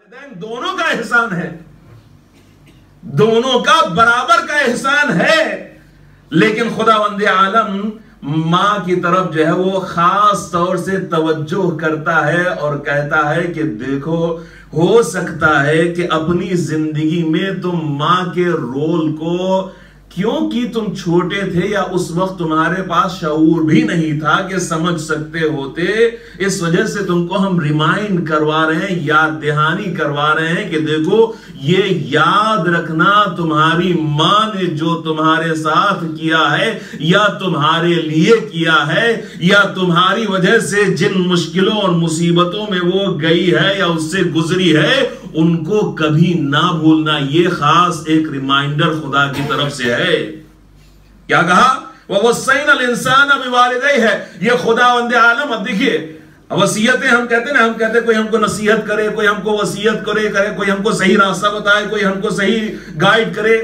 والدین دونوں کا احسان ہے، دونوں کا برابر کا احسان ہے، لیکن خداوند عالم ماں کی طرف جو ہے وہ خاص طور سے توجہ کرتا ہے اور کہتا ہے کہ دیکھو، ہو سکتا ہے کہ اپنی زندگی میں تم ماں کے رول کو، کیونکہ تم چھوٹے تھے یا اس وقت تمہارے پاس شعور بھی نہیں تھا کہ سمجھ سکتے ہوتے، اس وجہ سے تم کو ہم ریمائنڈ کروا رہے ہیں، یاد دہانی کروا رہے ہیں کہ دیکھو یہ یاد رکھنا تمہاری ماں نے جو تمہارے ساتھ کیا ہے یا تمہارے لیے کیا ہے یا تمہاری وجہ سے جن مشکلوں اور مصیبتوں میں وہ گئی ہے یا اس سے گزری ہے، ان کو کبھی نہ بھولنا۔ یہ خاص ایک ریمائنڈر خدا کی طرف سے ہے۔ کیا کہا؟ وَوَصَّيْنَا الْإِنسَانَ بِوَالِدَيْهِ ہے۔ یہ خداوند عالم، اب دیکھیے وصیتیں ہم کہتے ہیں نا، ہم کہتے ہیں کوئی ہم کو نصیحت کرے، کوئی ہم کو وصیت کرے، کوئی ہم کو صحیح راستہ بتائے، کوئی ہم کو صحیح گائیڈ کرے۔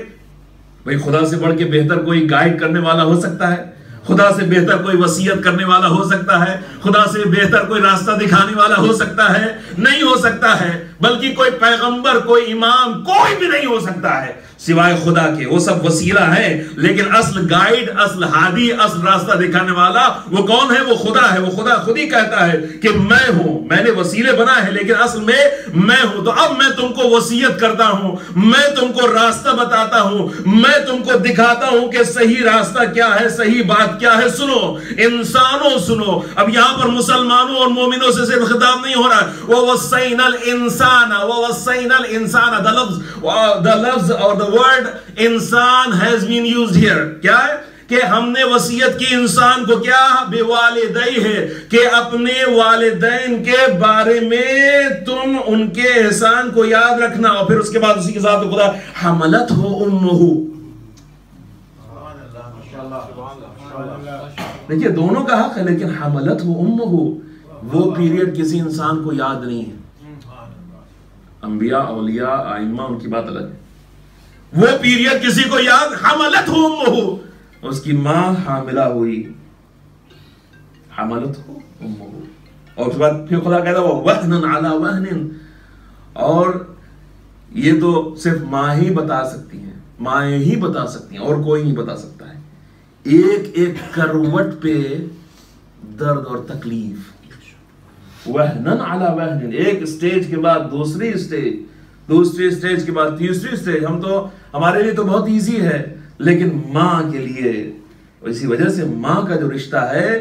بھئی خدا سے بڑھ کے بہتر کوئی گائیڈ کرنے والا ہو سکتا ہے؟ خدا سے بہتر کوئی وصیت کرنے والا ہو سکتا ہے؟ خدا سے بہتر کوئی راستہ دکھانے والا ہو سکتا ہے؟ نہیں ہو سکتا ہے، بلکہ کوئی پیغمبر، کوئی امام، کوئی بھی نہیں ہو سکتا ہے سوائے خدا کے۔ وہ سب وسیلہ ہیں، لیکن اصل گائیڈ، اصل ہادی، اصل راستہ دکھانے والا وہ کون ہے؟ وہ خدا ہے۔ وہ خدا خود ہی کہتا ہے کہ میں ہوں، میں نے وسیلے بنائے ہیں لیکن اصل میں ہوں۔ تو اب میں تم کو وصیت کرتا ہوں، میں تم کو راستہ بتاتا ہوں، میں تم کو دکھاتا ہوں کہ صحیح راستہ کیا ہے، صحیح بات کیا ہے۔ سنو انسانوں، سنو۔ اب یہاں پر مسلمانوں اور مومنوں سے صرف خطاب نہیں ہو رہا ہے۔ وَوَصَّيْنَا الْإِنسَانَ، وَوَصَّيْنَا الْإِنسَانَ، the لفظ اور the word انسان has been used here۔ کیا ہے کہ ہم نے وصیت کی انسان کو، کیا؟ بِوَالِدَيْهِ ہے کہ اپنے والدین کے بارے میں تم ان کے احسان کو یاد رکھنا۔ اور پھر اس کے بعد اسی کے ساتھ خدا حملتہ امہ، دیکھیے دونوں کا حق ہے، لیکن حملتہ امہ وہ پیریڈ کسی انسان کو یاد نہیں ہے۔ انبیاء، اولیاء، ائمہ، ان کی بات الگ ہے۔ وہ پیریڈ کسی کو یاد، حملتہ امہ، اس کی ماں حاملہ ہوئی، حملتہ امہ، اور اس کے بعد پھر خدا کہتا ہے وَوَهْنًا عَلَى وَهْنٍ۔ اور یہ تو صرف ماں ہی بتا سکتی ہیں، مائیں ہی بتا سکتی ہیں، اور کوئی نہیں بتا سکتا ہے۔ ایک ایک کروٹ پہ درد اور تکلیف، وَهْنًا عَلَى وَهْنٍ، ایک سٹیج کے بعد دوسری سٹیج، دوسری سٹیج کے بعد تیسری سٹیج۔ ہم تو، ہمارے لیے تو بہت ایزی ہے، لیکن ماں کے لیے، اسی وجہ سے ماں کا جو رشتہ ہے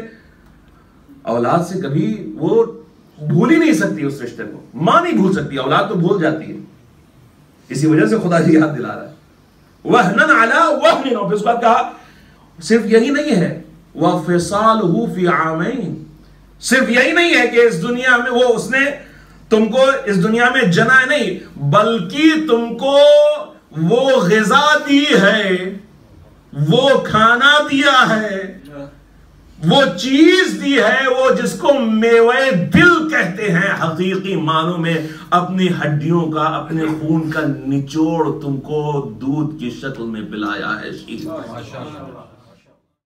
اولاد سے کبھی وہ بھول ہی نہیں سکتی اس رشتے کو۔ ماں نہیں بھول سکتی، اولاد تو بھول جاتی ہے۔ اسی وجہ سے خدا جی یاد دلا رہا ہے وَهْنًا عَلَى وَهْنٍ۔ اور پھر اس کے بعد کہا صرف یہی نہیں ہے، وَفِصَالُهُ فِي عَامَيْنِ، صرف یہی نہیں ہے کہ اس دنیا میں وہ اس نے تم کو اس دنیا میں جنا نہیں، بلکہ تم کو وہ غذا دی ہے، وہ کھانا دیا ہے، وہ چیز دی ہے، وہ جس کو میوے دل کہتے ہیں حقیقی معنوں میں، اپنی ہڈیوں کا، اپنے خون کا نچوڑ تم کو دودھ کی شکل میں پلایا ہے۔